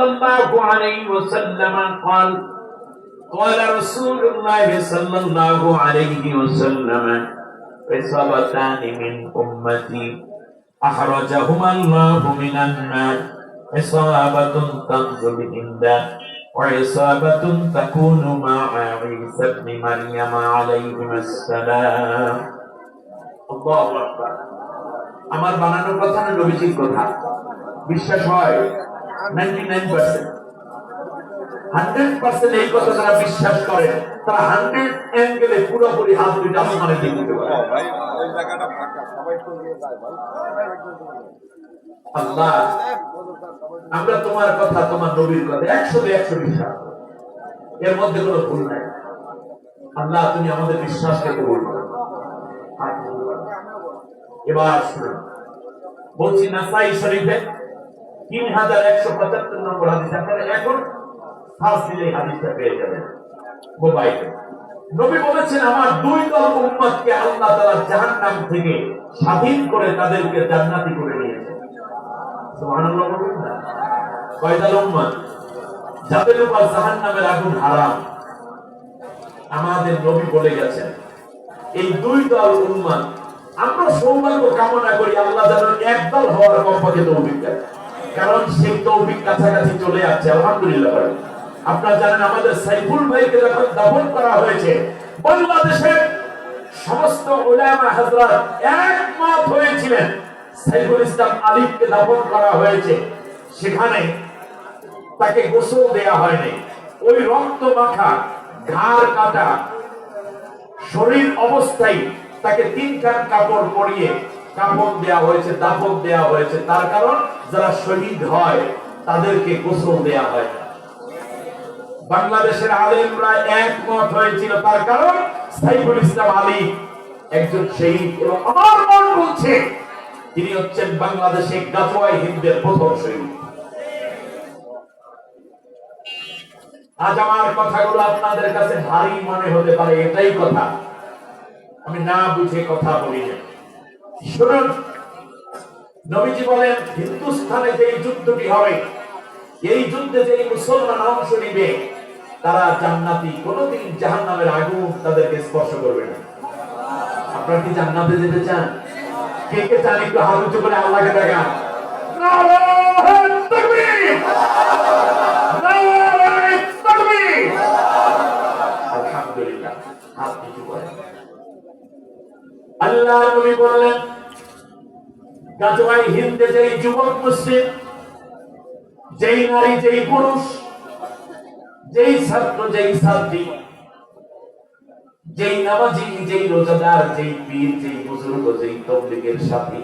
الله عليه وسلم قال قال رسول الله صلى الله عليه وسلم عصابتان من أمتي أخرجهما الله من النار عصابة تنزل عنده وعصابة تكون مع عيسى ابن مريم عليهما السلام الله أكبر আমার বানানো কথা না নবীজির কথা বিশ্বাস হয় 99% 100% এই কথা যারা বিশ্বাস করে তারা 100 অ্যাঙ্গেলে পুরোপুরি হাত দুইটা আসমানে দিয়ে দিতে পারে ভাই ওই জায়গাটা ফাঁকা সবাই তো দিয়ে যায় ভাই আল্লাহ আমরা তোমার কথা তোমার নবীর কথা 100 বিশ্বাস এর মধ্যে কোনো ভুল নাই আল্লাহ তুমি আমাদের বিশ্বাসকে কবুল করো এবার শুনুন বলছি নাসাই শরীফে 3175 নম্বর হাদিস আপনারা এখন সার্চ দিলে হাদিসটা পেয়ে যাবেন মোবাইলে নবী বলেছেন আমার দুই দল উম্মতকে আল্লাহ তাআলা জাহান্নাম থেকে স্বাধীন করে তাদেরকে জান্নাতি করে নিয়েছেন সুবহানাল্লাহ বলুন না কয় দল উম্মত যাদের উপর জাহান্নামের আগুন হারাম আমাদের নবী বলে গেছেন এই দুই দল উম্মত আমরা সৌভাগ্য কামনা করি আল্লাহ যেন একদল হওয়ার কমপক্ষে তৌফিক দেন কারণ সেই তৌফিক কাছাকাছি চলে আসছে আলহামদুলিল্লাহ আপনারা জানেন আমাদের সাইফুল ভাইকে যখন দাফন করা হয়েছে বাংলাদেশের সমস্ত উলামা হযরত একমত হয়েছিলেন সাইফুল ইসলাম আলিফকে দাফন করা হয়েছে সেখানে তাকে গোসল দেয়া হয়নি ওই রক্ত মাখা ঘাড় কাটা শরীর অবস্থায় তাকে 3 খান কাপড় পরিয়ে কাফন দেয়া হয়েছে দাফন দেয়া হয়েছে তার কারণ যারা শহীদ হয় তাদেরকে গোসল দেয়া হয় না বাংলাদেশের আলেমরা একমত হয়েছিল তার কারণ সাইফুল ইসলাম আলী একজন শহীদ এবং আমার মন বলছে তিনি হচ্ছেন বাংলাদেশে গাজওয়ায়ে হিন্দের প্রথম শহীদ আজ আমার কথাগুলো আপনাদের কাছে ভারী মনে হতে পারে এটাই কথা আমি না বুঝে কথা বলি না শুনুন নবীজি বলেন হিন্দুস্তানে যে যুদ্ধটি হবে এই যুদ্ধে যে মুসলমান অংশ নিবে তারা জান্নাতি কোনোদিন জাহান্নামের আগুন তাদেরকে স্পর্শ করবে না আপনারা কি জান্নাতে যেতে চান কে কে চান একটু হাত উঁচু করে আল্লাহকে দেখান নারায়ে তাকবীর নারায়ে তাকবীর আলহামদুলিল্লাহ হাত উঁচু করে আল্লাহ নবী বললেন গাজওয়ায়ে হিন্দে যেই যুবক মুসলিম যেই নারী যেই পুরুষ যেই ছাত্র যেই ছাত্রী যেই নামাজি যেই রোজাদার যেই পীর যেই বুজুর্গ যেই তাবলীগের সাথী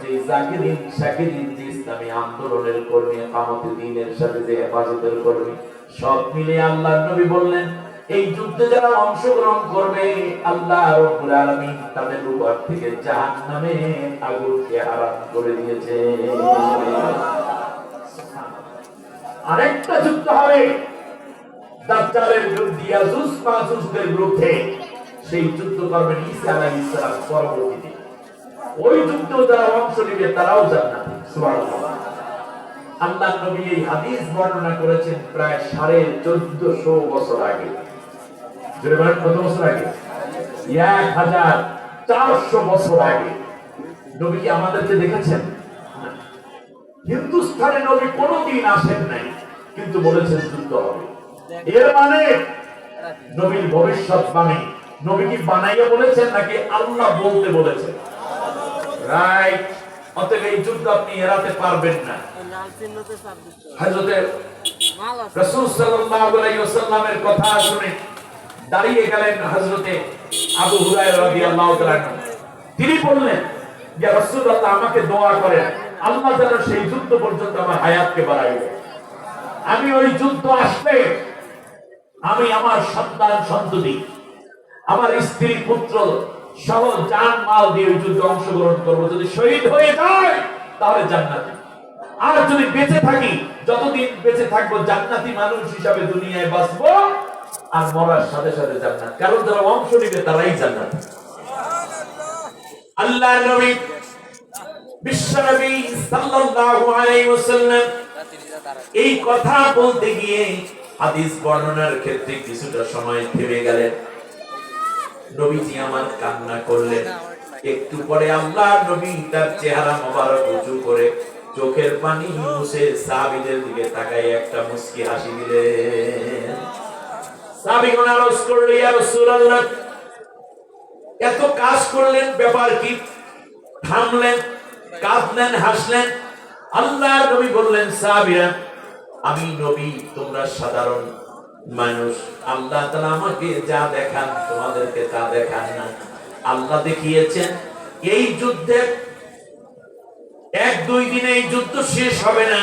যেই জাকিরিন শাকিরিন যে ইসলামী আন্দোলনের কর্মী ইকামতে দ্বীনের সাথে যে হেফাজতের কর্মী সব মিলে আল্লাহর নবী বললেন এই যুদ্ধে যারা অংশগ্রহণ করবে আল্লাহ রাব্বুল আলামিন তাদের উপর থেকে জাহান্নামে আগুনকে হারাম করে দিয়েছে আরেকটা যুদ্ধ হবে দাজ্জালের বিরুদ্ধে ইয়াজুজ মাজুজদের বিরুদ্ধে সেই যুদ্ধ করবেন ঈসা আলাইহিস সালাম পরবর্তীতে ওই যুদ্ধে যারা অংশ নেবে তারাও জান্নাতি সুবহানাল্লাহ আল্লাহর নবী এই হাদিস বর্ণনা করেছেন প্রায় 1450 বছর আগে জেরবার কত বছর আগে 1400 বছর আগে নবী কি আমাদেরকে দেখেছেন হিন্দুস্তানে নবী কোনোদিন আসেন নাই কিন্তু বলেছেন যুদ্ধ হবে এর মানে নবীর ভবিষ্যৎবাণী নবী কি বানাইয়া বলেছেন নাকি আল্লাহ বলতে বলেছেন রাইট অতএব এই যুদ্ধ আপনি এড়াতে পারবেন না হযরতে রাসূল সাল্লাল্লাহু আলাইহি ওয়াসাল্লামের কথা শুনে দাঁড়িয়ে গেলেন হযরতে আবু হুরায়রা রাদিয়াল্লাহু তাআলা তিনি বললেন যে রাসূলুল্লাহ আমাকে দোয়া করেন আল্লাহ যেন সেই যুদ্ধ পর্যন্ত আমার হায়াতকে বাড়ায় আমি ওই যুদ্ধ আসলে আমি আমার সন্তান সন্ততি আমার স্ত্রী পুত্র সহ জান মাল দিয়ে ওই যুদ্ধে অংশগ্রহণ করবো যদি শহীদ হয়ে যায় তাহলে জান্নাতি আর যদি বেঁচে থাকি যতদিন বেঁচে থাকবো জান্নাতি মানুষ হিসাবে দুনিয়ায় বাঁচবো আর মরার সাথে সাথে জান্নাত কারণ যারা অংশ নিবে তারাই জান্নাত আল্লাহর নবী বিশ্বনবী সাল্লাল্লাহু আলাইহি ওয়াসাল্লাম এই কথা বলতে গিয়ে হাদিস বর্ণনার ক্ষেত্রে কিছুটা সময় থেমে গেলেন। নবীজি আমার কান্না করলেন। একটু পরে আল্লাহ নবী তার চেহারা মোবারক উঁচু করে চোখের পানি মুছে সাহাবীদের দিকে তাকায় একটা মুস্কি হাসি দিলেন। সাহাবীগণ আরজ করলেন, ইয়া রাসূলুল্লাহ, এত কাজ করলেন, ব্যাপার কি? থামলেন, কাঁদলেন, হাসলেন। আল্লাহর নবী বললেন, সাহাবীরা, আমি নবী, তোমরা সাধারণ মানুষ। আল্লাহ তাআলা আমাকে যা দেখান তোমাদেরকে তা দেখান না। আল্লাহ দেখিয়েছেন এই যুদ্ধে 1-2 দিনে এই যুদ্ধ শেষ হবে না,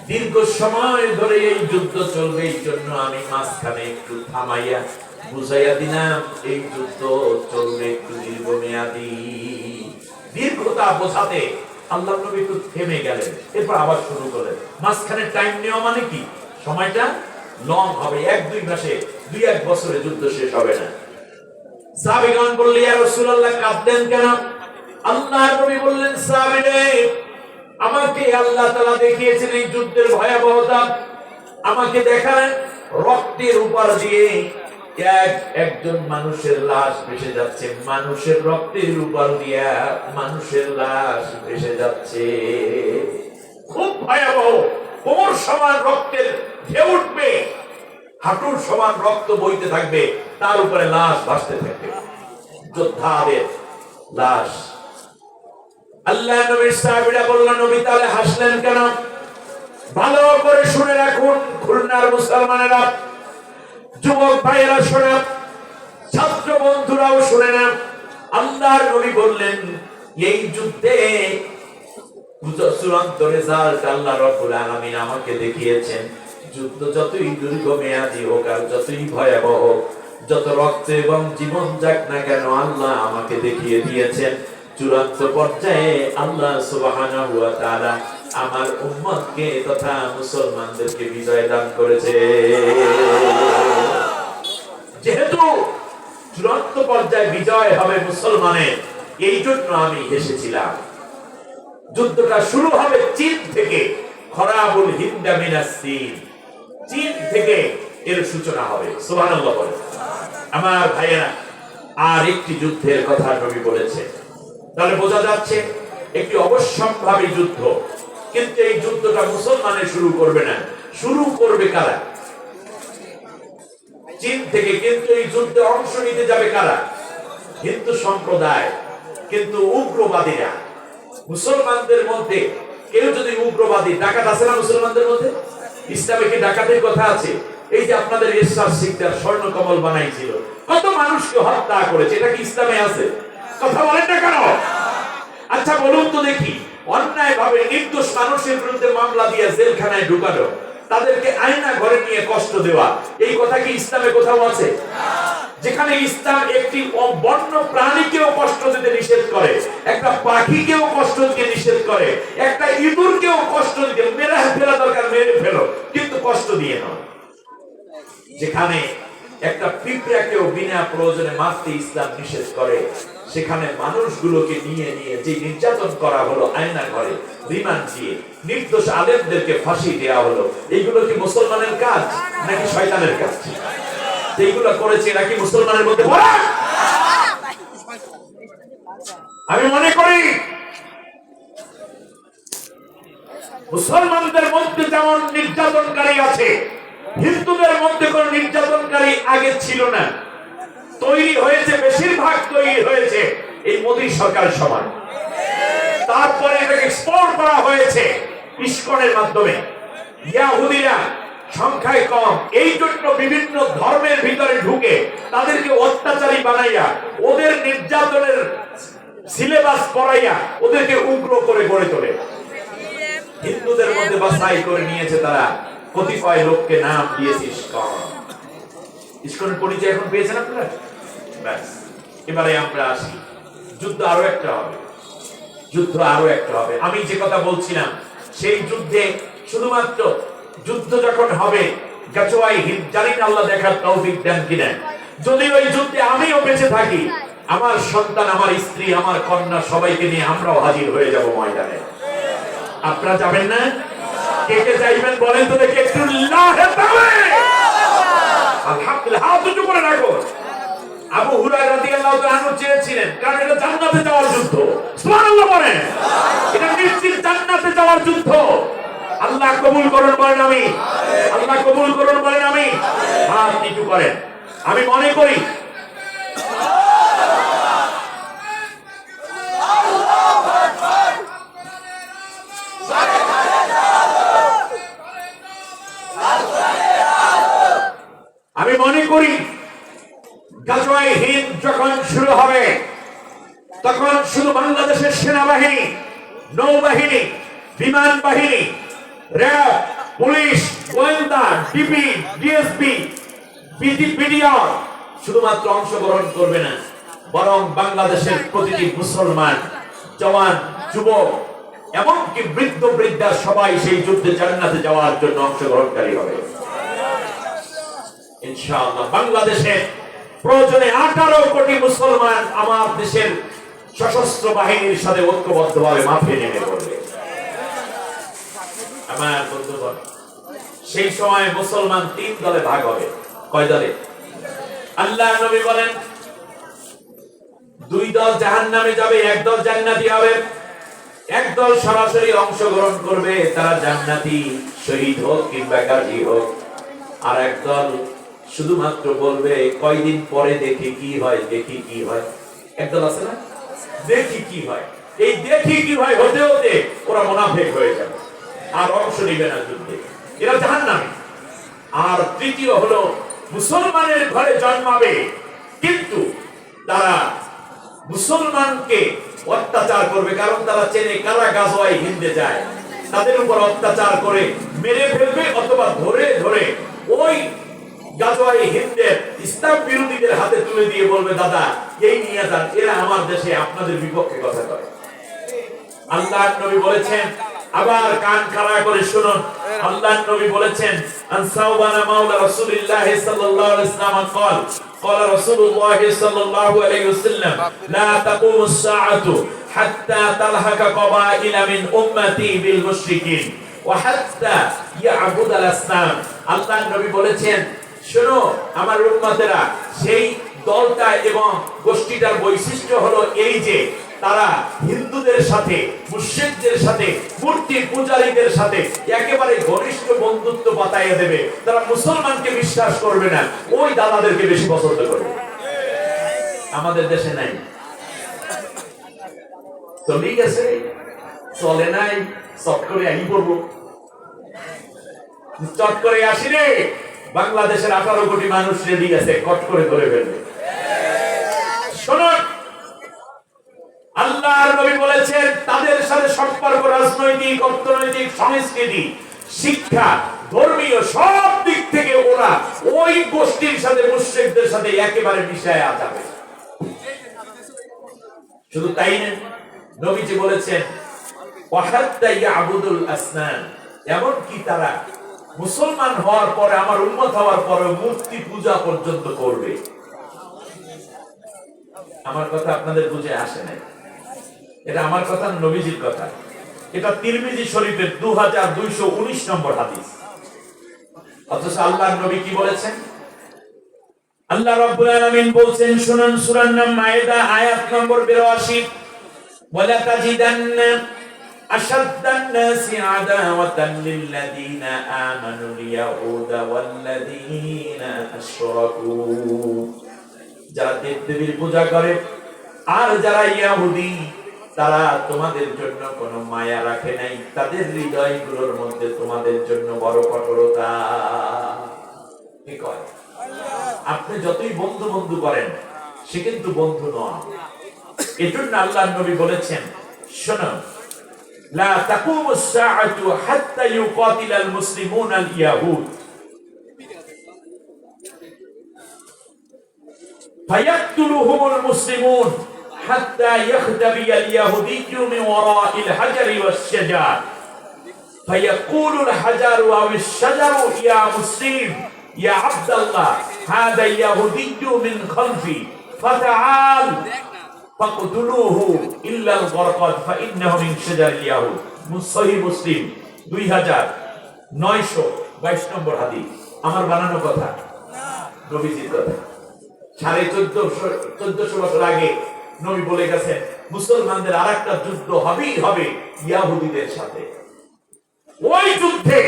দীর্ঘ সময় ধরে এই যুদ্ধ চলবে। এই জন্য আমি মাঝখানে একটু থামাইয়া বুঝাইয়া দিলাম এই যুদ্ধ চলবে একটু দীর্ঘমেয়াদী। দীর্ঘতা বোঝাতে আল্লাহ নবী একটু থেমে গেলেন, এরপর আবার শুরু করলেন। মাঝখানে টাইম নেওয়া মানে কি? সময়টা লং হবে, 1-2 মাসে 2-1 বছরে যুদ্ধ শেষ হবে না। সাহাবীগণ বললেন, ইয়া রাসূলুল্লাহ, কাঁদলেন কেন? আল্লাহর নবী বললেন, সাহাবীরা, আমাকে আল্লাহ তাআলা দেখিয়েছেন এই যুদ্ধের ভয়াবহতা। আমাকে দেখালেন রক্তের উপর দিয়ে একজন মানুষের লাশ ভেসে যাচ্ছে, মানুষের রক্তের উপর দিয়া মানুষের লাশ ভেসে যাচ্ছে। খুব ভয়াবহ। কোমর সমান রক্তের ঢেউ উঠবে, হাঁটুর সমান রক্ত বইতে থাকবে, তার উপরে লাশ ভাসতে থাকবে, যোদ্ধাদের লাশ। আল্লাহ নবীর সাহাবীরা বলল, নবী তাহলে হাসলেন কেন? ভালো করে শুনে রাখুন খুলনার মুসলমানেরা, যুবক ভাইয়েরা শোনেন, ছাত্র বন্ধুরাও শুনে না। আল্লাহর নবী বললেন, এই যুদ্ধে চূড়ান্ত রেজাল্ট আল্লাহ রাব্বুল আলামিন আমাকে দেখিয়েছেন। যুদ্ধ যতই দীর্ঘমেয়াদী হোক আর যতই ভয়াবহ হোক, যত রক্ত এবং জীবন যাক না কেন, আল্লাহ আমাকে দেখিয়ে দিয়েছেন চূড়ান্ত পর্যায়ে আল্লাহ সুবহানাহু ওয়া তাআলা আমার উম্মতকে তথা মুসলমানদেরকে বিজয় দান করেছে। যেহেতু চূড়ান্ত পর্যায়ে বিজয় হবে মুসলমানের, এই জন্য আমি এসেছিলাম। যুদ্ধটা শুরু হবে চীন থেকে, খরাবুল হিন্দা মিনাস চীন, চীন থেকে এর সূচনা হবে। সুবহানাল্লাহ বলেন। আমার ভাইয়েরা, আর একটি যুদ্ধের কথা নবী বলেছে, তাহলে বোঝা যাচ্ছে একটি অবশ্যম্ভাবী যুদ্ধ। কিন্তু এই যুদ্ধটা মুসলমানের শুরু করবে না, শুরু করবে কারা? চীন থেকে। কিন্তু এই যুদ্ধে অংশ নিতে যাবে কারা? হিন্দু সম্প্রদায়। কিন্তু উগ্রবাদীরা। মুসলমানদের মধ্যে কেউ যদি উগ্রবাদী, ডাকাত আছে না মুসলমানদের মধ্যে? ইসলামে কি ডাকাতের কথা আছে? এই যে আপনাদের এরশাদ শিকদার স্বর্ণ কমল বানাইছিল, কত মানুষকে হত্যা করেছে, এটা কি ইসলামে আছে? কথা বলেন না কেন? আচ্ছা বলুন তো দেখি, অন্যায় ভাবে নির্দোষ মানুষের বিরুদ্ধে মামলা দিয়ে জেলখানায় ঢুকানো, তাদেরকে আয়না ঘরে নিয়ে কষ্ট দেওয়া, এই কথা কি ইসলামে কোথাও আছে? যেখানে ইসলাম একটি বন্য প্রাণীকেও কষ্ট দিতে নিষেধ করে, একটা পাখিকেও কষ্ট দিতে নিষেধ করে, একটা ইঁদুরকেও কষ্ট দিতে, মেরে ফেলা দরকার মেরে ফেলো, কিন্তু কষ্ট দিয়ে নয়। যেখানে একটা পিঁপড়াকেও বিনা প্রয়োজনে মারতে ইসলাম নিষেধ করে, সেখানে মানুষগুলোকে নিয়ে নিয়ে যে নির্যাতন করা হলো আয়না ঘরে, রিমান্ড দিয়ে নির্দোষ আলেমদেরকে ফাঁসি দেওয়া হলো, এইগুলো কি মুসলমানের কাজ নাকি শয়তানের কাজ? এইগুলো করেছে এরা কি মুসলমানের মধ্যে পড়ে? আমি মনে করি মুসলমানদের মধ্যে যেমন নির্যাতনকারী আছে, হিন্দুদের মধ্যে কোন নির্যাতনকারী আগে ছিল না। তৈরি হয়েছে, বেশিরভাগ তৈরি হয়েছে এই মোদী সরকারের সময়। তারপরে এটাকে এক্সপোর্ট করা হয়েছে ইসকনের মাধ্যমে। ইহুদিরা সংখ্যায় কম, এই জন্য বিভিন্ন ধর্মের ভিতরে ঢুকে তাদেরকে অত্যাচারী বানাইয়া, ওদের নির্যাতনের সিলেবাস পড়াইয়া ওদেরকে উগ্র করে গড়ে তোলে। হিন্দুদের মধ্যে বাছাই করে নিয়েছে তারা, কতিপয় লোককে নাম দিয়েছে ইসকন। ইসকনের পরিচয় এখন পেয়েছেন আপনারা? ব্যাস, এবারে আমরা আসি, যুদ্ধ আরো একটা হবে, যুদ্ধ আরো একটা হবে। আমি যে কথা বলছিলাম, সেই যুদ্ধে শুধুমাত্র যুদ্ধ যখন হবে, গাছওয়াই হিন্দ, জানি না আল্লাহ দেখার তৌফিক দেন কিনা। যদি ওই যুদ্ধে আমিও বেঁচে থাকি, আমার সন্তান, আমার স্ত্রী, আমার কন্যা, সবাইকে নিয়ে আমরাও হাজির হয়ে যাব ময়দানে। আপনারা যাবেন না? কে কে চাইবেন বলেন তো দেখি একটু লিল্লাহি তাআলা। আলহামদুলিল্লাহ, হাত উঁচু করে রাখো। আবু হুরায়রা রাদিয়াল্লাহু তাআলা আনহু চেয়েছিলেন, কারণ এটা জান্নাতে যাওয়ার যুদ্ধ। সুবহানাল্লাহ বলেন, এটা নিশ্চিত জান্নাতে যাওয়ার যুদ্ধ। আল্লাহ কবুল করুন বলেন আমি, আল্লাহ কবুল করুন বলেন আমি। হাত নিচু করেন। আমি মনে করি গাজওয়ায়ে হিন্দ যখন শুরু হবে তখন শুধু বাংলাদেশের সেনাবাহিনী, নৌবাহিনী, বিমান বাহিনী, র্যাব, পুলিশ, গোয়েন্দা, ডিবি, ডিএসপি, বিডিআর শুধুমাত্র অংশগ্রহণ করবে না, বরং বাংলাদেশের প্রতিটি মুসলমান, জওয়ান, যুবক, এমনকি বৃদ্ধ বৃদ্ধা সবাই সেই যুদ্ধে জান্নাতে যাওয়ার জন্য অংশগ্রহণকারী হবে ইনশাআল্লাহ। বাংলাদেশে প্রয়োজনে 18 কোটি মুসলমান আমার দেশের সশস্ত্র বাহিনীর সাথে ঐক্যবদ্ধভাবে মাঠে নেমে পড়বে। আমার বন্ধুগণ, সেই সময় মুসলমান 3 দলে ভাগ হবে। কয় দলে? আল্লাহর নবী বলেন 2 দল জাহান্নামে যাবে, 1 দল জান্নাতি হবে। 1 দল সরাসরি অংশগ্রহণ করবে, তারা জান্নাতি, শহীদ হোক কিংবা গাজী হোক। আর 1 দল শুধুমাত্র বলবে কয়দিন পরে দেখি কি হয়, দেখি কি হয়। 1 দল আছে না, দেখি কি হয়। এই দেখি কি হয় হতে হতে ওরা মুনাফিক হয়ে যাবে, আর অংশ নেবে না যুদ্ধে, এরা জাহান্নামী। আর তৃতীয় হলো মুসলমানের ঘরে জন্মাবে, কিন্তু তারা মুসলমানকে অত্যাচার করবে, কারণ তারা চেনে কারা গাজওয়ায়ে হিন্দে যায়। তাদের উপর অত্যাচার করে মেরে ফেলবে, অথবা ধরে ধরে ওই গাজওয়ায়ে হিন্দের ইসলাম বিরোধীদের হাতে তুলে দিয়ে বলবে, দাদা এই নিয়ে যান, এরা আমার দেশে আপনাদের বিপক্ষে কথা কয়। আল্লাহর নবী বলেছেন, আবার কান খাড়া করে শুনুন, আল্লাহর নবী বলেছেন, আন সাওবানা মাওলা রাসূলুল্লাহ সাল্লাল্লাহু আলাইহি ওয়াসাল্লাম قال قال رسول الله صلى الله عليه وسلم لا تقوم الساعة حتى تلحق قبائل من أمتي بالمشركين وحتى يعبد الأصنام। আল্লাহর নবী বলেছেন, শোনো আমার উম্মতেরা, সেই দলটা এবং গোষ্ঠীটার বৈশিষ্ট্য হলো এই যে তারা হিন্দুদের সাথে, মুশরিকদের সাথে, মূর্তি পূজারীদের সাথে একেবারে ঘনিষ্ঠ বন্ধুত্ব বাতাইয়া দেবে। তারা মুসলমানকে বিশ্বাস করবে না, ওই দাদাদেরকে বেশি পছন্দ করবে। আমাদের দেশে নাই, চলে গেছে, চলে নাই, চট করে আই পড়বো, চট করে আসি রে। বাংলাদেশের 18 কোটি মানুষ রেডি আছে, কট করে ধরে ফেলবে। শুনুন, আল্লাহর নবী বলেছেন তাদের সাথে সম্পর্ক রাজনৈতিক, অর্থনৈতিক, সংস্কৃতি, শিক্ষা, ধর্মীয় সব দিক থেকে ওরা ওই গোষ্ঠীর সাথে, মুশরিকদের সাথে একেবারে মিশায় যাবে। শুধু তাই না, নবীজি বলেছেন ওয়াহাত্তা ইয়াবুদুল আসনাম, এমন কি তারা মুসলমান হওয়ার পরে, আমার উম্মত হওয়ার পরে মূর্তি পূজা পর্যন্ত করবে। আমার কথা আপনাদের বুঝে আসে নাই, এটা আমার কথা, নবীজির কথা। এটা তিরমিজি শরীফের 2219 নম্বর হাদিস। অথচ আল্লাহর নবী কি বলেছেন? আল্লাহ রাব্বুল আলামিন বলেন, শুনুন, সূরার নাম মায়েদা, আয়াত নম্বর 82, ওয়ালা তাজিদান্না আশাদ্দান নাসি আদাওয়াতান লিল্লাযীনা আমানুল ইয়াহুদা ওয়াল্লাযীনা আশরাকু। যারা দেব-দেবীর পূজা করে আর যারা ইহুদি, তারা তোমাদের জন্য কোনো মায়া রাখে নাই, তাদের হৃদয়গুলোর মধ্যে তোমাদের জন্য বড় কঠোরতা। কি কয়? আপনি যতই বন্ধু বন্ধু করেন, সে কিন্তু বন্ধু নয়। এজন্য আল্লাহর নবী বলেছেন, শোনো, লা তাকুমুস সাআতু হাত্তা ইউকাতিলাল মুসলিমুনা আল ইয়াহুদ ফায়াকতুলুহুমুল মুসলিমুন হাত্তা ইয়াখদাবিয়াল ইয়াহুদিয়্যু মিন ওয়ারাইল হাজারি ওয়াস শাজার ফায়াকুলুল হাজারু আওয়াশ শাজারু ইয়া মুসলিম ইয়া আব্দুল্লাহ হাদা ইয়াহুদিয়্যু মিন খালফি ফাতাআল ফাকতুলুহু ইল্লাল গরকাদ ফাইন্নাহু মিন শাজারিল ইয়াহুদ। সহিহ মুসলিম 2000 922 নম্বর হাদিস, আমার বানানো কথা, নবীজির কথা। 1450 বছর আগে নবী বলে গেছেন মুসলমানদের আরেকটা যুদ্ধ হবেই হবে ইহুদিদের সাথে। ওই যুদ্ধে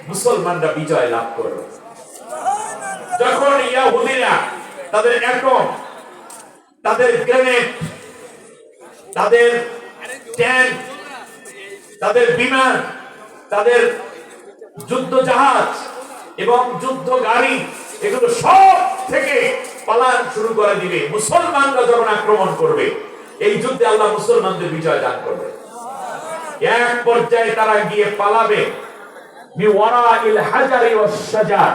মুসলমানরা বিজয় লাভ করবে। যখন ইহুদিরা তাদের অ্যাটম, তাদের গ্রেনেড, তাদের ট্যাঙ্ক, তাদের বিমান, তাদের যুদ্ধ জাহাজ এবং যুদ্ধ গাড়ি, এগুলো সব থেকে পালান শুরু করে দিবে, মুসলমানরা যখন আক্রমণ করবে, এই যুদ্ধে আল্লাহ মুসলমানদের বিজয় দান করবে। এক পর্যায়ে তারা গিয়ে পালাবে মিওয়ারাইল হাজারি ওয়াস শাজার,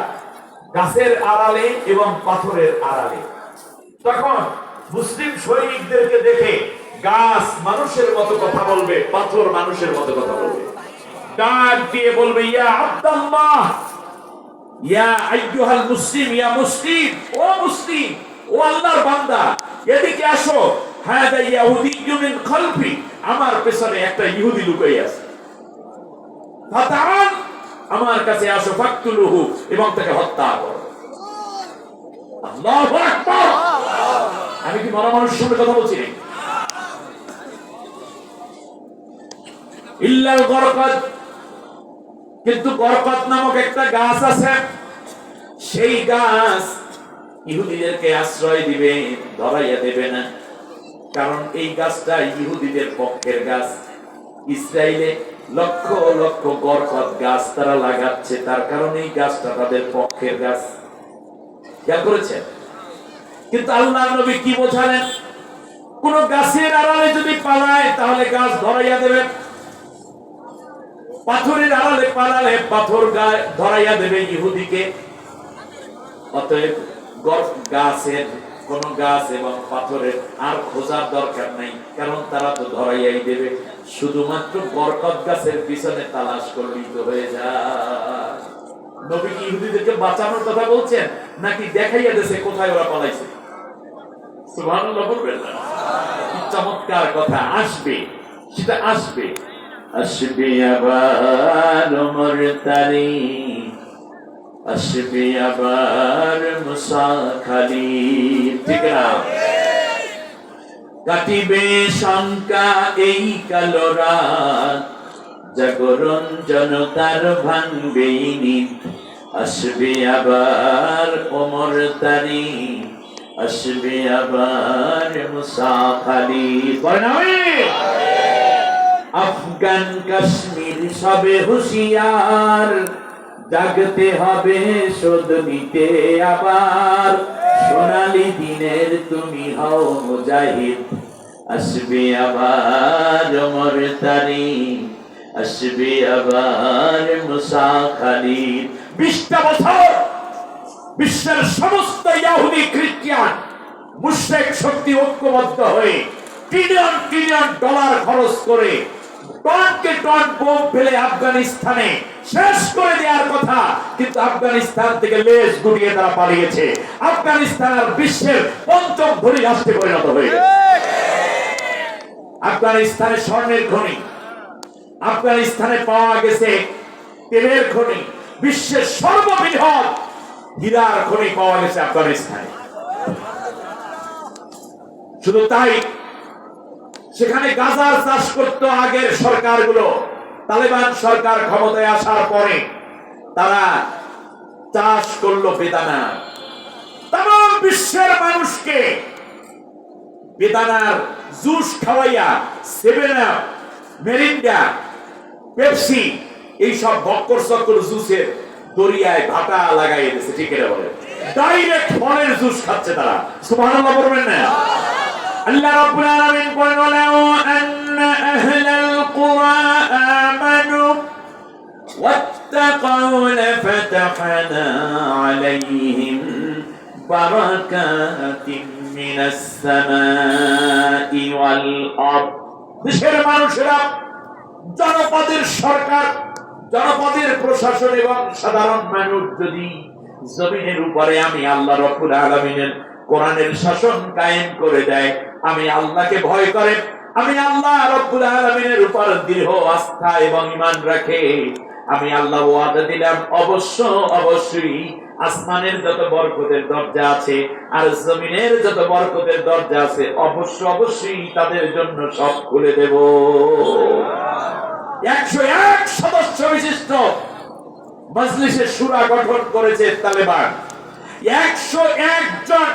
গাছের আড়ালে এবং পাথরের আড়ালে। তখন মুসলিম সৈনিকদেরকে দেখে গাছ মানুষের মতো কথা বলবে, পাথর মানুষের মতো কথা বলবে, ডাক দিয়ে বলবে ইয়া আব্দুল্লাহ, ইয়া আইয়ুহাল মুসলিম, ইয়া মুসলিম, ও মুসলিম, ও আল্লাহর বান্দা, এদিকে আসো, হাদা ইয়াহুদিয়্যুন মিন খালফি, আমার পেছনে একটা ইহুদি লুকিয়ে আছে, ফাতাআন, আমার কাছে আসো, ফাকতুলুহু, এবং তাকে হত্যা করো। আল্লাহু আকবার। আমি কি মরা মানুষের সঙ্গে কথা বলছি নাকি? ইল্লাল গরকাদ, কিন্তু গরকাদ নামক একটা গাছ আছে, সেই গাছ ইহুদিদেরকে আশ্রয় দিবে, ধরাইয়া দেবে না, কারণ এই গাছটা ইহুদিদের পক্ষের গাছ। ইসরায়েলে লক্ষ লক্ষ গরকাদ গাছ তারা লাগাচ্ছে, তার কারণে এই গাছটা তাদের পক্ষের গাছ। খেয়াল করেছেন? কিন্তু আল্লাহর নবী কি বোঝালেন? কোন গাছের আড়ালে যদি পালায় তাহলে গাছ ধরাইয়া দেবে, পাথরের আড়ালে পালালে পাথর ধরাইয়া দেবে ইহুদিকে। অতএব গাছের, কোন গাছ এবং পাথরের আর খোঁজার দরকার নাই, কারণ তারা তো ধরাইয়াই দেবে। শুধুমাত্র বরকত গাছের পিছনে তালাশ করলেই তো হয়ে যায়। নবী কি ইহুদিদেরকে বাঁচানোর কথা বলছেন, নাকি দেখাইয়া দিয়েছে কোথায় ওরা পালাইছে? সুবহানাল্লাহ বলবেন না? চমৎকার কথা। আসবে, সেটা আসবে, আসবে আবার ওমর তারি, আসবে আবার মুসা খালি, ঠিক না? কাটিবে শঙ্কা এই কালো রাত, জাগরণ জনতার ভাঙবে নিদ, আসবে আবার ওমর তারি, আসবে আবার মুসা খালি। আফগান কাশ্মীর সবে হুঁশিয়ার, জাগতে হবে শোধ নিতে আবার, সোনালী দিনের তুমি হও মুজাহিদ, আসবে আবার ওমর তারি, আসবে আবার মুসা খালিদ। 20টা বছর বিশ্বের সমস্ত ইহুদি, খ্রিস্টান, মুশরিক শক্তি ঐক্যবদ্ধ হয়ে ট্রিলিয়ন ট্রিলিয়ন ডলার খরচ করে টনকে টন বোম ফেলে আফগানিস্তানে শেষ করে দেওয়ার কথা, কিন্তু আফগানিস্তান থেকে লেজ গুটিয়ে তারা পালিয়েছে। আফগানিস্তান আর বিশ্বের পঞ্চম ধনী রাষ্ট্রে পরিণত হয়ে গেছে। আফগানিস্তানে স্বর্ণের খনি, আফগানিস্তানে পাওয়া গেছে তেলের খনি, বিশ্বের সর্ববৃহৎ হীরার খনি পাওয়া গেছে আফগানিস্তানে। শুধু তাই, সেখানে গাজার চাষ করত আগের সরকারগুলো। তালেবান সরকার ক্ষমতায় আসার পরে তারা চাষ করলো বেদানা। তাম বিশ্বের মানুষকে বেদানার জুস খাওয়াইয়া সেভেন আপ, মেরিন্ডা, পেপসি, এইসব বক্কর চক্কর জুসের দরিয়ায় ভাটা লাগাই দিয়েছে। ঠিক এটা বলে, ডাইরেক্ট ফলের জুস খাচ্ছে তারা। সুবহানাল্লাহ বলবেন না? আল্লাহ রাব্বুল আলামিন বলেন, ওয়ালাউ আন্না আহলাল কুরা আমানু ওয়াত্তাকাউ লাফাতাহনা আলাইহিম বারাকাতিন মিনাস সামাই ওয়াল আরদ। দেশের মানুষেরা, জনপদের সরকার, জনপদের প্রশাসন এবং সাধারণ মানুষ যদি জমিনের উপরে আমি আল্লাহ রাব্বুল আলামিনের কোরআনের শাসন কায়েম করে দেয়, আমি আল্লাহকে ভয় করে, আমি আল্লাহ রাব্বুল আলামিনের উপর দৃঢ় আস্থা এবং ঈমান রাখে, আমি আল্লাহ ওয়াদা দিলাম অবশ্যই আসমানের যত বরকতের দরজা আছে আর জমিনের যত বরকতের দরজা আছে অবশ্যই তাদের জন্য সব খুলে দেব। 101 সদস্য বিশিষ্ট মজলিসে শুরা গঠন করেছে তালেবান। 101 জন,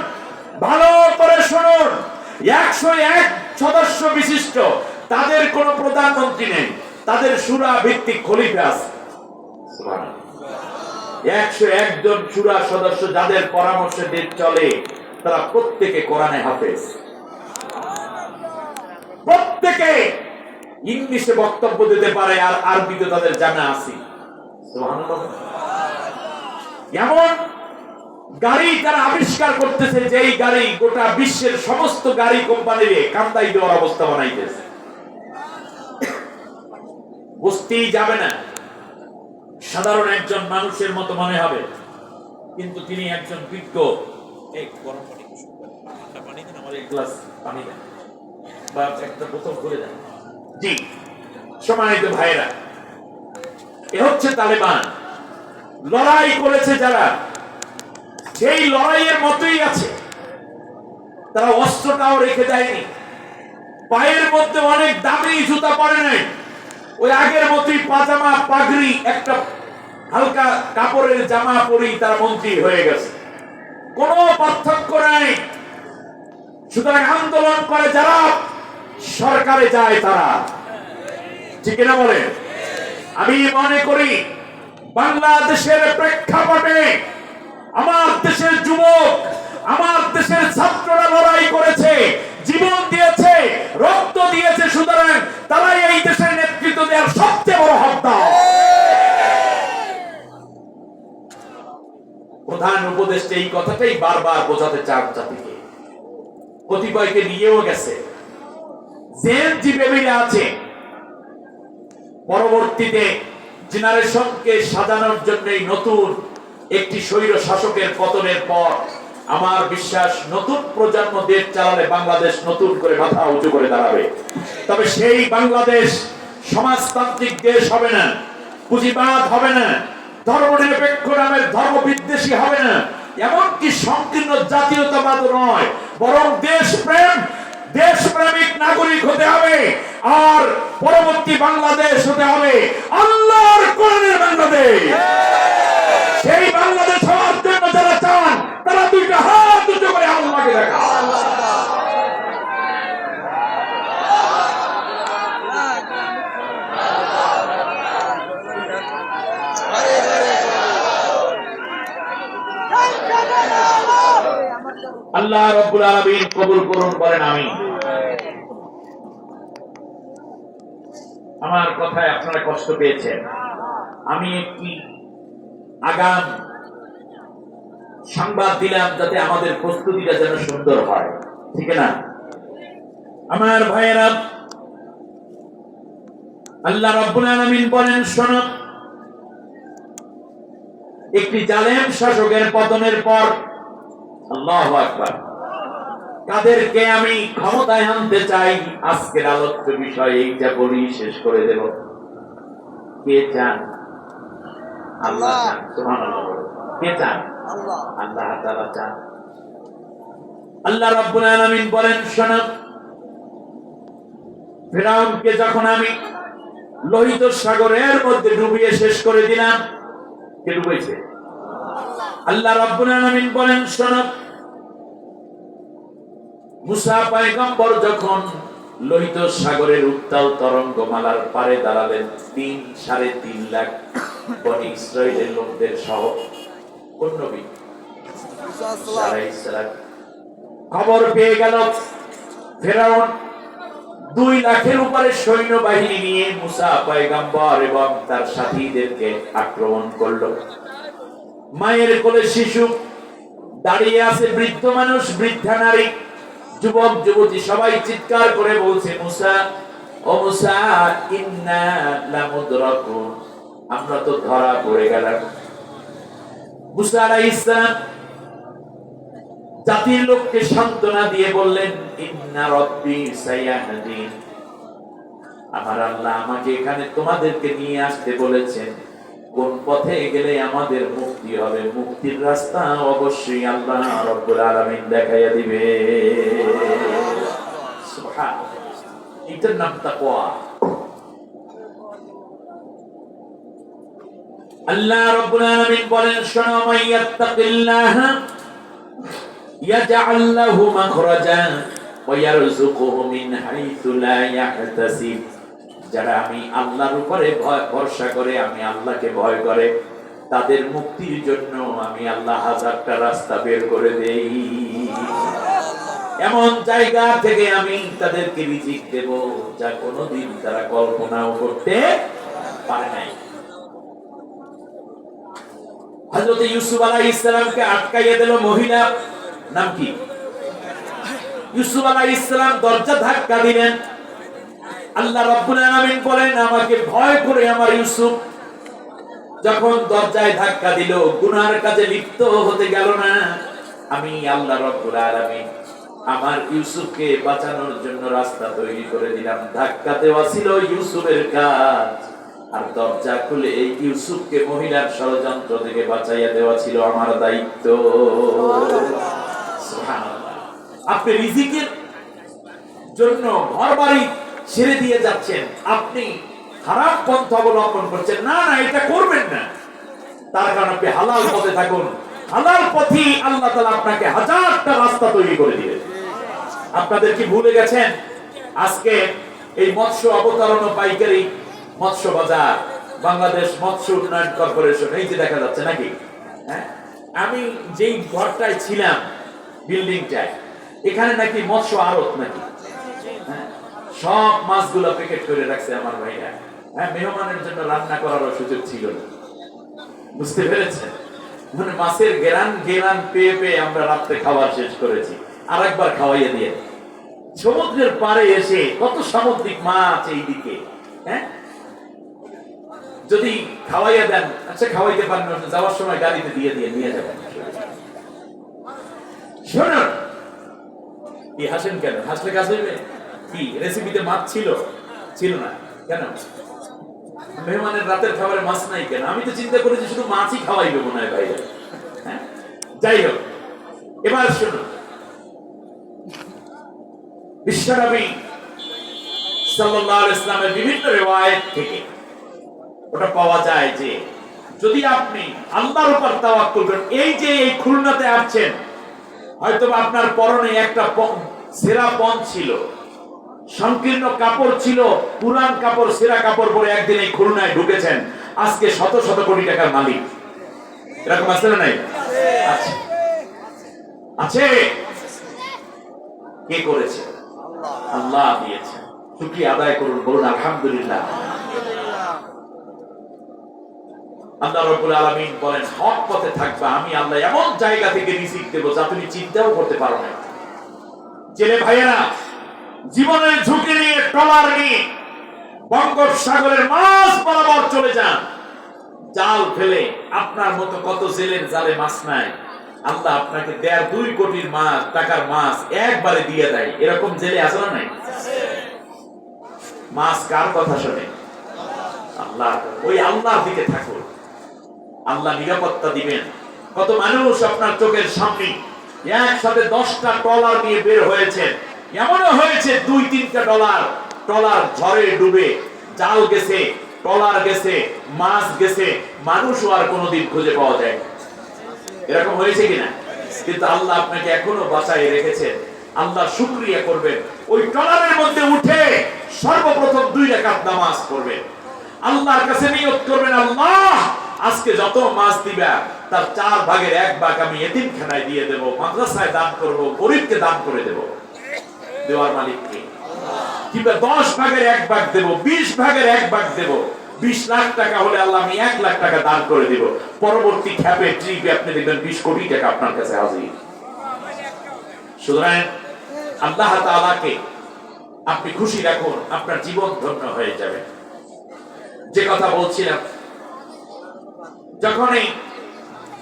ভালো করে শুনুন, 101 সদস্য বিশিষ্ট, তাদের কোন প্রধানমন্ত্রী নেই, তাদের শুরা ভিত্তিক খলিফা আছে। 101 জন শুরা সদস্য যাদের পরামর্শে দেশ চলে, তারা প্রত্যেকে কোরআনে হাফেজ, প্রত্যেকে ইংলিশে বক্তব্য দিতে পারে আর আরবিতে তাদের জানা আছে। এমন গাড়ি তারা আবিষ্কার করতেছে যে এই গাড়ি গোটা বিশ্বের সমস্ত গাড়ি কোম্পানির কান্দাই দেওয়ার অবস্থা বানাইতেছে। বুঝতেই যাবে না, সাধারণ একজন মানুষের মতো মনে হবে, কিন্তু তিনি একজন বিজ্ঞ। এই গরম পানি দিন, আমার এক গ্লাস পানি দেন বা একটা বোতল করে দেন। জি সম্মানিত ভাইরা, এ হচ্ছে তালেবান। লড়াই করেছে যারা, সেই লড়াইয়ের মতোই আছে। তারা অস্ত্রটাও রেখে দেয়নি, পায়ের মধ্যে অনেক দামি জুতা পরে নাই, ওই আগের মতোই পাজামা পাগড়ি একটা হালকা কাপড়ের জামা পরেই তারা মন্ত্রী হয়ে গেছে, কোনো পার্থক্য নাই। সুতরাং আন্দোলন করে যারা, সরকারে যায় তারা, ঠিক না বলে? আমি মনে করি বাংলাদেশের প্রেক্ষাপটে আমার দেশের যুবক, আমার দেশের ছাত্ররা লড়াই করেছে, জীবন দিয়েছে, রক্ত দিয়েছে, সুতরাং তারাই এই দেশের নেতৃত্ব দেওয়ার সবচেয়ে বড় হকদার। প্রধান উপদেষ্টা এই কথাটাই বারবার বোঝাতে চান জাতিকে, কতিপয়কে নিয়েও গেছে। জেএনজি বেবিরা আছে, পরবর্তীতে জেনারেশনকে সাজানোর জন্যই নতুন একটি স্বৈর শাসকের পতনের পর আমার বিশ্বাস নতুন প্রজন্ম দেশ চালালে বাংলাদেশ নতুন করে মাথা উঁচু করে দাঁড়াবে। তবে সেই বাংলাদেশ সমাজতান্ত্রিক দেশ হবে না, পুঁজিবাদ হবে না, ধর্মনিরপেক্ষ নামের ধর্ম বিদ্বেষী হবে না, এমনকি সংকীর্ণ জাতীয়তাবাদ নয়, বরং দেশপ্রেমিক নাগরিক হতে হবে। আর পরবর্তী বাংলাদেশ হতে হবে আল্লাহর কোরআনের বাংলাদেশ। সেই বাংলাদেশ হওয়ার জন্য যারা চান, তারা দুইটা হাত উঁচু করে আল্লাহকে দেখা। আল্লাহ রাব্বুল আলামিন কবুল করুন, বলেন আমিন। আমার কথায় আপনারা কষ্ট পেয়েছেন, আমি একটি আগাম সংবাদ দিলাম যাতে আমাদের প্রস্তুতিটা যেন সুন্দর হয়, ঠিক না? আমার ভাইয়েরা, আল্লাহ রাব্বুল আলামিন বলেন, শোনো, একটি জালেম শাসকের পতনের পর আল্লাহু আকবার, কাদেরকে আমি ক্ষমতায় আনতে চাই, আজকের আলোচ্য বিষয় এইটা বলি শেষ করে দেব। কে চান? আল্লাহ চান, সুবহানাল্লাহ। কে চান? আল্লাহ, আল্লাহ তাআলা চান। আল্লাহ রাব্বুল আলামিন বলেন, শোনো, ফিরআউনকে যখন আমি লোহিত সাগরের মধ্যে ডুবিয়ে শেষ করে দিলাম, কে ডুবাইছে? আল্লাহ রাব্বুল আলামিন বলেন, শোনো, মুসা পয়গম্বর যখন লোহিত সাগরের উত্তাল তরঙ্গমালার পারে দাঁড়ালেন 3.5 লাখ বনি ইসরাইলের লোকদের সহ, কোন নবী? মুসা আলাইহিস সালাম। খবর পেয়ে গেল ফিরআউন 2 লাখের উপরে সৈন্যবাহিনী নিয়ে মুসা পয়গম্বর এবং তার সাথীদেরকে আক্রমণ করলো। মায়ের কোলে শিশু দাঁড়িয়ে আছে, বৃদ্ধ মানুষ, বৃদ্ধা নারী, যুবক যুবতী, সবাই চিৎকার করে বলছে, মুসা, ও মুসা, ইন্না লামুদরাকুন, আমরা তো ধরা পড়ে গেলাম। মুসা আলাইহিস সালাম জাতির লোককে সান্ত্বনা দিয়ে বললেন, ইন্না রাব্বি সায়াহদিন, আমার আল্লাহ আমাকে এখানে তোমাদেরকে নিয়ে আসতে বলেছেন, কোন পথে গেলে আমাদের মুক্তি হবে, মুক্তির রাস্তা অবশ্যই আল্লাহ রাব্বুল আলামিন দেখাইয়া দিবে। সুবহানাল্লাহ, এটার নাম তাকওয়া। আল্লাহ রাব্বুল আলামিন বলেন, শোনো, মাইয়াত্তাকিল্লাহ ইয়াজআল লাহু মাখরাজা ওয়া ইয়ারযুকুহু মিন হাইসু লা ইয়াহতাসিব। যারা আমি আল্লাহর উপরে ভরসা করে, আমি আল্লাহকে ভয় করে, তাদের মুক্তির জন্য আমি আল্লাহ হাজারটা রাস্তা বের করে দেই। এমন জায়গা থেকে আমি তাদেরকে রিজিক দেব যা কোনোদিন তারা কল্পনাও করতে পারে নাই। হযরত ইউসুফ আলাইহিস সালামকে আটকাইয়া দিল মহিলা, নাম কি? ইউসুফ আলাইহিস সালাম দরজা ধাক্কা দিলেন। আল্লাহ রাব্বুল আলামিন বলেন, আমাকে ভয় করে আমার ইউসুফ যখন দরজায় ধাক্কা দিল, গুনার কাজে লিপ্ত হতে গেল না। আমি আল্লাহ রাব্বুল আলামিন আমার ইউসুফকে বাঁচানোর জন্য রাস্তা তৈরি করে দিলাম। ধাক্কা দেওয়া ছিল ইউসুফের কাজ, আর দরজা খুলে এই ইউসুফকে মহিলার ষড়যন্ত্র থেকে বাঁচাইয়া দেওয়া ছিল আমার দায়িত্ব। সুবহানাল্লাহ। আপনি রিজিকের জন্য ঘর বাড়ি ছেড়ে দিয়ে যাচ্ছেন, আপনি খারাপ পন্থা অবলম্বন করছেন। না না, এটা করবেন না। তার কারণ আপনি হালাল পথে থাকুন। হালাল পথে আল্লাহ তাআলা আপনাকে হাজারটা রাস্তা তৈরি করে দিবেন। আপনাদের কি ভুলে গেছেন? আজকে এই মৎস্য অবতরণ ও পাইকারি মৎস্য বাজার, বাংলাদেশ মৎস্য উন্নয়ন কর্পোরেশন, এই যে দেখা যাচ্ছে নাকি? হ্যাঁ, আমি যেই ঘরটায় ছিলাম, বিল্ডিংটায়, এখানে নাকি মৎস্য আড়ত নাকি। হ্যাঁ, সব মাছগুলো প্যাকেট করে রাখছে আমার ভাইরা। হ্যাঁ, মেহমানের জন্য রান্না করারও সুযোগ ছিল না। বুঝতে পেরেছেন? মানে মাছের গেরান পেয়ে পেয়ে আমরা রাত্রে খাবার শেষ করেছি। আরেকবার খাওয়াইয়া দিয়ে সমুদ্রের পাড়ে এসে কত সামুদ্রিক মাছ এই দিকে। হ্যাঁ, যদি খাওয়াইয়া দেন, আচ্ছা খাওয়াইতে পারেন, যাওয়ার সময় গাড়িতে দিয়ে নিয়ে যাবেন। শুনুন, কি হাসেন কেন? হাসলে কাজ হইবে? কি রেসিপিতে মাছ ছিল? ছিল না কেন? মেহমানের রাতের খাবারে মাছ নাই কেন? আমি তো চিন্তা করেছি শুধু মাছই খাওয়াইবে মনে হয় ভাইরা। হ্যাঁ, যাই হোক, এবার শুনুন, বিশ্বনবী সাল্লাল্লাহু আলাইহি ওয়াসাল্লামের বিভিন্ন রিওয়ায়াত থেকে ওটা পাওয়া যায় যে যদি আপনি আল্লাহর উপর তাওয়াক্কুল করেন, এই যে এই খুলনাতে আসছেন, হয়তো আপনার পরনে একটা সেরা পণ ছিল, সংকীর্ণ কাপড় ছিল, পুরান কাপড়, সেরা কাপড় পরে একদিন এই খুলনায় ঢুকেছেন, আজকে শত শত কোটি টাকার মালিক। এরকম আছে না নাই? আছে, আছে। কে করেছে? আল্লাহ দিয়েছে। শুকরিয়া আদায় করুন, বলুন আলহামদুলিল্লাহ। আল্লাহ রাব্বুল আলামিন বলেন, হক পথে থাকবা, আমি আল্লাহ এমন জায়গা থেকে রিজিক দেব যা তুমি চিন্তাও করতে পারো না। জেলে ভাইয়েরা, জীবনের ঝুঁকি নিয়ে ট্রলার নিয়ে বঙ্গোপসাগরের মাছ বরাবর চলে যান, জাল ফেলে। আপনার মতো কত জেলের জালে মাছ নাই, আল্লাহ আপনাকে 1.5-2 কোটি টাকার মাছ একবারে দিয়ে দেয়। এরকম জেলে আছে না নাই? মাছ কার কথা শোনে? আল্লাহ। ওই আল্লাহর দিকে থাকুন, আল্লাহ নিরাপত্তা দিবেন। কত মানুষ আপনার চোখের সামনে একসাথে 10টা ট্রলার নিয়ে বের হয়েছেন। এমনও হয়েছে 2-3টা ট্রলার ঝড়ে ডুবে, জাল গেছে, ট্রলার গেছে, মাছ গেছে, মানুষও আর কোনোদিন খুঁজে পাওয়া যায়। এরকম হয়েছে কিনা? কিন্তু আল্লাহ আপনাকে এখনো বাঁচায় রেখেছেন। আল্লাহ শুকরিয়া করবেন। ওই ট্রলারের মধ্যে উঠে সর্বপ্রথম 2 রাকাত নামাজ পড়বেন, আল্লাহর কাছে নিয়ত করবেন, আল্লাহ আজকে যত মাছ দিবা তার 4 ভাগের 1 ভাগ আমি এতিমখানায় দিয়ে দেব, মাদ্রাসায় দান করব, গরিবকে দান করে দেব। দেওয়ার মালিক কে? কিংবা 10 ভাগের 1 ভাগ দেব, 20 ভাগের 1 ভাগ দেব। 20 লাখ টাকা হলে আল্লাহ আমি 1 লাখ টাকা দান করে দেব। পরবর্তী খ্যাপে ট্রিপে আপনি দেখবেন 20 কোটি টাকা আপনার কাছে হাজির। সুতরাং আল্লাহ তাআলাকে আপনি খুশি রাখুন, আপনার জীবন ধন্য হয়ে যাবে। যে কথা বলছিলাম, যখনই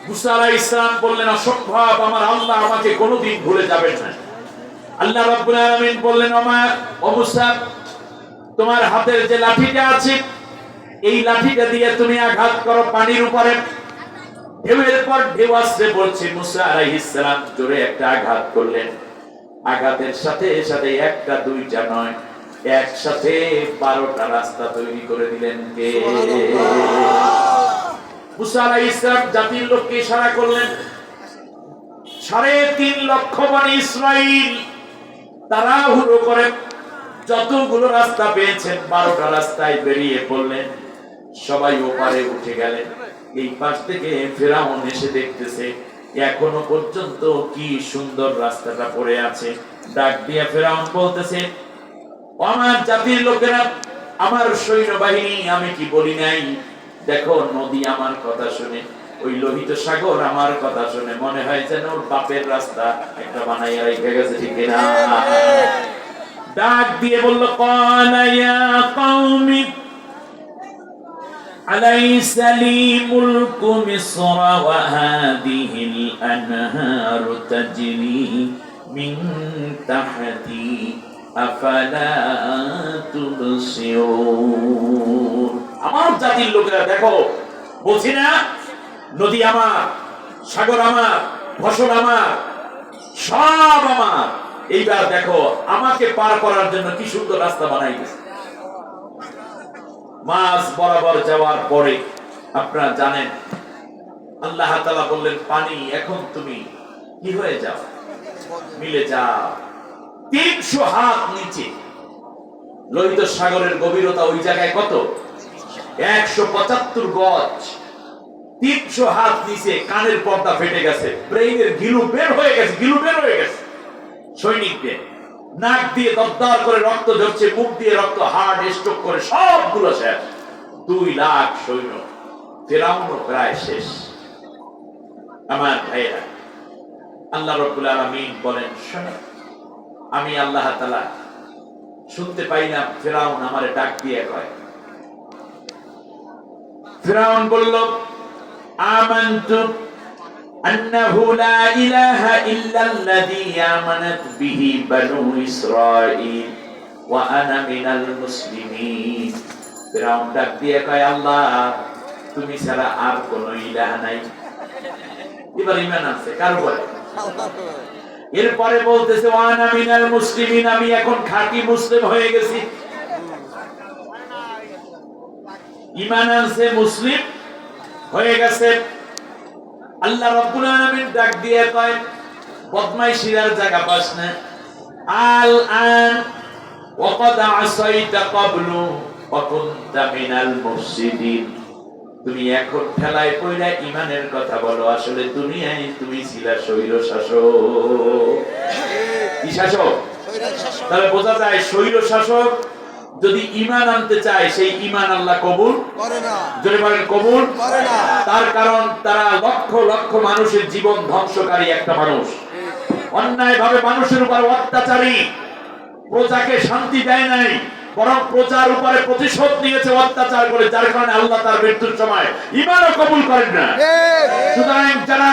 মুসা আলাইহিস সালাম বললেন, অসম্ভব, আমার আল্লাহ আমাকে কোনোদিন ভুলে যাবেন না। আল্লাহ রাব্বুল আলামিন বললেন, ও মুসা, তোমার হাতের যে লাঠিটা আছে, এই লাঠিটা দিয়ে তুমি আঘাত করো পানির উপরে। ঢেউয়ের পর ঢেউ আসছে পড়ছে। মুসা আলাইহিস সালাম জোরে একটা আঘাত করলেন। আঘাতের সাথে সাথে একটা দুইটা নয়, একসাথে 12টা রাস্তা তৈরি করে দিলেন কে? মুসা আলাইহিস সালাম জাতির লোককে ইশারা করলেন। 3.5 লক্ষ বনি ইসরাইল তাড়াহুড়ো করে যতগুলো রাস্তা পেয়েছেন 12টা রাস্তায় বেরিয়ে পড়লেন। সবাই ওপারে উঠে গেলেন। এই পাশ থেকে ফেরাউন এসে দেখতেছে এখনো পর্যন্ত কি সুন্দর রাস্তাটা পড়ে আছে। ডাক দিয়ে ফেরাউন বলতেছে, আমার জাতির লোকেরা, আমার সৈন্যবাহিনী, আমি কি বলি নাই? দেখো নদী আমার কথা শুনে, ওই লোহিত সাগর আমার কথা শুনে মনে হয় যেন ওর বাপের রাস্তা একটা বানাইয়া রেখে গেছে, ঠিক না? ডাক দিয়ে বলল, ক্বালা ইয়া কওমি আলাইসা লি মুলকু মিসর ওয়া হাদিহিল আনহারু তাজরি মিন তাহতি আফালা তুবসিরুন। আমার জাতির লোকেরা দেখো, বলছি না নদী আমার, সাগর আমার, ফসল আমার, সব আমার। এইবার দেখো আমাকে পার করার জন্য কি সুন্দর রাস্তা বানাই দিয়েছে। মাছ বরাবর যাওয়ার পরে আপনারা জানেন আল্লাহ তাআলা বললেন, পানি এখন তুমি কি হয়ে যাও, মিলে যাও। 300 হাত নিচে লোহিত সাগরের গভীরতা ওই জায়গায় কত? 175 গজ। 300 হাত নিচে কানের পর্দা ফেটে গেছে, ব্রেইনের গিলু বের হয়ে গেছে, সৈনিকদের নাক দিয়ে দরদর করে রক্ত ঝরছে, মুখ দিয়ে রক্ত, হার্ট স্ট্রোক করে সবগুলো শেষ। 2 লাখ সৈন্য, ফেরাউনও প্রায় শেষ। আমার ভাইয়েরা, আল্লাহ রাব্বুল আলামিন বলেন, শোনো, আমি আল্লাহ তাআলা শুনতে পাই না ফেরাউন আমারে ডাক দিয়ে কয়। ফেরাউন বলল, আমানতু আন্নাহু লা ইলাহা ইল্লাল্লাযী আমানাত বিহি বানু ইসরাঈল ওয়া আনা মিনাল মুসলিমিন। ফেরাউন ডাক দিয়ে কয়, আল্লাহ তুমি ছাড়া আর কোনো ইলাহ নাই। এবার ঈমান আছে কার উপরে? এরপরে বলতেছে, ওয়া আনা মিনাল মুসলিমিন, আমি এখন খাঁটি মুসলিম হয়ে গেছি। ঈমান আনছে, মুসলিম হয়ে গেছে। আল্লাহ রাব্বুল আলামিন ডাক দিয়ে কয়, বদমাইশির জায়গা পাস না। আল আন ওয়া ক্বাদ আসাইতা ক্বাবলু ওয়া কুনতা মিনাল মুফসিদিন। তুমি এখন ঠেলায় পড়া ঈমানের কথা বলো, আসলে দুনিয়ায় তুমি ছিলা স্বৈর শাসক। কি শাসক? তাহলে বোঝা যায় স্বৈর শাসক যদি ঈমান আনতে চায় সেই ঈমান আল্লাহ কবুল করে না। জোরে বলেন কবুল করে না। তার কারণ তারা লক্ষ লক্ষ মানুষের জীবন ধ্বংসকারী একটা মানুষ, অন্যায়ভাবে মানুষের উপর অত্যাচারী, প্রজাকে শান্তি দেয় নাই, বরং প্রজার উপরে প্রতিশোধ নিয়েছে অত্যাচার করে, যার কারণে আল্লাহ তার মৃত্যুর সময় ঈমানও কবুল করেন না। সুতরাং যারা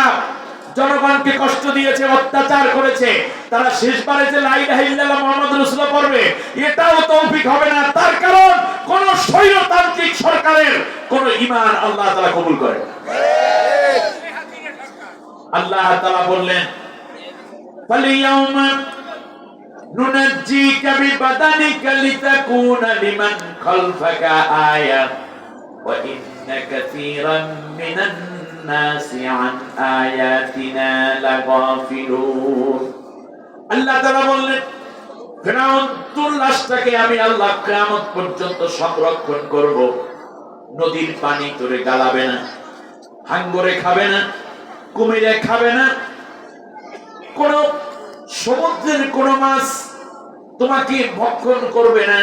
জনগণকে কষ্ট দিয়েছে, অত্যাচার করেছে, তারা শেষবারে যে লা ইলাহা ইল্লাল্লাহ মুহাম্মাদুর রাসূলুল্লাহ পড়বে, এটাও তৌফিক হবে না। তার কারণ কোন স্বৈরতান্ত্রিক সরকারের কোন ঈমান আল্লাহ তাআলা কবুল করেন না। আল্লাহ তাআলা বললেন, ফালিয়াউমা নুনাজ্জিকা বিবাদানিকা লিতাকুনা লিমান খালফাকা আয়া ওয়া ইন্না কাসীরাম মিনান নাসি আন আয়াতিনা লাগাফিলুন। আল্লাহ তাআলা বললেন, ফিরআউন তোর লাশটাকে আমি আল্লাহ কিয়ামত পর্যন্ত সংরক্ষণ করব। নদীর পানি তোরে গালাবে না, হাঙ্গরে খাবে না, কুমিরে খাবে না, কোন সমুদ্রের কোন মাছ তোমাকে ভক্ষণ করবে না,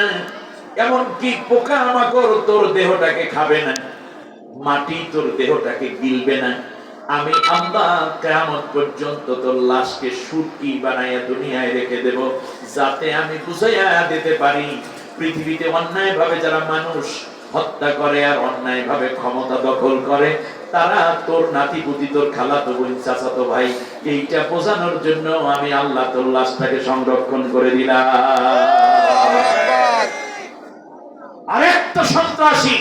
এমনকি পোকামাকড় তোর দেহটাকে খাবে না, মাটি তোর দেহটাকে গিলবে না। আমি আল্লাহ কিয়ামত পর্যন্ত তোর লাশকে সুটকি বানাইয়া দুনিয়ায় রেখে দেব, যাতে আমি বুঝাইয়া দিতে পারি পৃথিবীতে অন্যায়ভাবে যারা মানুষ হত্যা করে আর অন্যায়ভাবে ক্ষমতা দখল করে, তারা তোর নাতিপুতি, তোর খালাতো বোন, চাচাতো ভাই, এইটা বোঝানোর জন্য আমি আল্লাহ তোর লাশটাকে সংরক্ষণ করে দিলাম। আরেকটা সন্ত্রাসী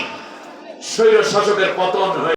স্বৈর শাসকের পতন হয়ে